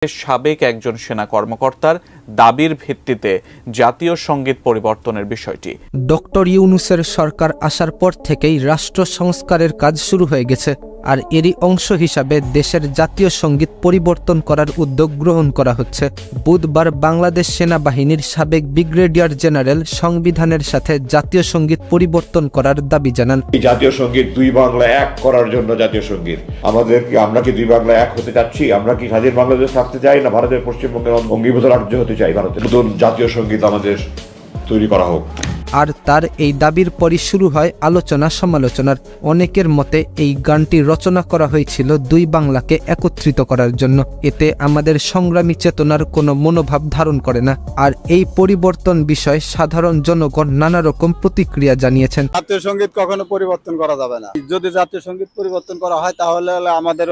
সাবেক একজন সেনা কর্মকর্তার দাবির ভিত্তিতে জাতীয় সঙ্গীত পরিবর্তনের বিষয়টি। ডক্টর ইউনূসের সরকার আসার পর থেকেই রাষ্ট্র সংস্কারের কাজ শুরু হয়ে গেছে, আর এরই অংশ হিসাবে দেশের জাতীয় সঙ্গীত পরিবর্তন করার উদ্যোগ গ্রহণ করা হচ্ছে। বুধবার বাংলাদেশ সেনাবাহিনীর সাবেক ব্রিগেডিয়ার জেনারেল সংবিধানের সাথে জাতীয় সঙ্গীত পরিবর্তন করার দাবি জানান। জাতীয় সঙ্গীত দুই বাংলা এক করার জন্য জাতীয় সঙ্গীত আমরা কি দুই বাংলা এক হতে চাচ্ছি? আমরা কি স্বাধীন বাংলাদেশ থাকতে চাই, না ভারতের পশ্চিমবঙ্গের অঙ্গীভূত রাজ্য হতে চাই? ভারতের নতুন জাতীয় সঙ্গীত আমাদের তৈরি করা হোক। আর তার এই দাবির পরই শুরু হয় আলোচনা সমালোচনার। অনেকের মতে এই গানটি রচনা করা হয়েছিল দুই বাংলাকে একত্রিত করার জন্য। এতে আমাদের সংগ্রামী চেতনার কোনো মনোভাব ধারণ করে না। আর এই পরিবর্তন বিষয়ে সাধারণ জনগণ নানা রকম প্রতিক্রিয়া জানিয়েছেন। জাতীয় সঙ্গীত কখনো পরিবর্তন করা যাবে না। যদি জাতীয় সঙ্গীত পরিবর্তন করা হয় তাহলে আমাদের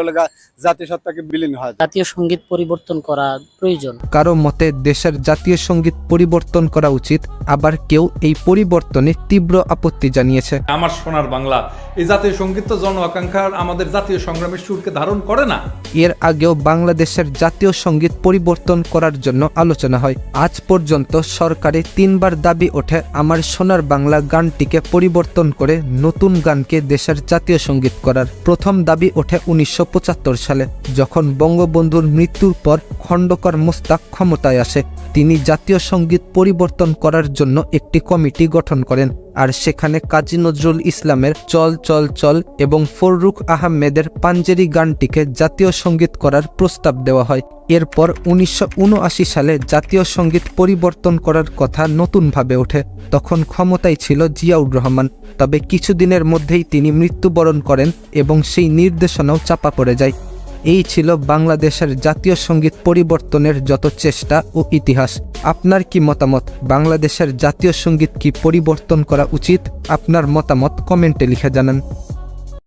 জাতীয় সত্তাকে বিলীন হয়। জাতীয় সঙ্গীত পরিবর্তন করা প্রয়োজন। কারো মতে দেশের জাতীয় সঙ্গীত পরিবর্তন করা উচিত, আবার কেউ এই পরিবর্তনে তীব্র আপত্তি জানিয়েছে। আমার সোনার বাংলা এই জাতীয় সঙ্গীত তো জন আকাঙ্ক্ষার আমাদের জাতীয় সংগ্রামের সুরকে ধারণ করে না। এর আগেও বাংলাদেশের জাতীয় সঙ্গীত পরিবর্তন করার জন্য আলোচনা হয়। আজ পর্যন্ত সরকারে 3 বার দাবি ওঠে আমার সোনার বাংলা গানটিকে পরিবর্তন করে নতুন গানকে দেশের জাতীয় সঙ্গীত করার। প্রথম দাবি ওঠে 1975 সালে, যখন বঙ্গবন্ধুর মৃত্যুর পর খন্দকার মোশতাক ক্ষমতায় আসে। তিনি জাতীয় সঙ্গীত পরিবর্তন করার জন্য একটি কমিটি গঠন করেন, আর সেখানে কাজী নজরুল ইসলামের চল চল চল এবং ফররুখ আহমেদের পাঞ্জেরি গানটিকে জাতীয় সঙ্গীত করার প্রস্তাব দেওয়া হয়। এরপর 1979 সালে জাতীয় সঙ্গীত পরিবর্তন করার কথা নতুনভাবে ওঠে। তখন ক্ষমতায় ছিল জিয়াউর রহমান, তবে কিছুদিনের মধ্যেই তিনি মৃত্যুবরণ করেন এবং সেই নির্দেশনাও চাপা পড়ে যায়। এই ছিল বাংলাদেশের জাতীয় সঙ্গীত পরিবর্তনের যত চেষ্টা ও ইতিহাস। আপনার কি মতামত? বাংলাদেশের জাতীয় সঙ্গীত কি পরিবর্তন করা উচিত? আপনার মতামত কমেন্টে লিখে জানান।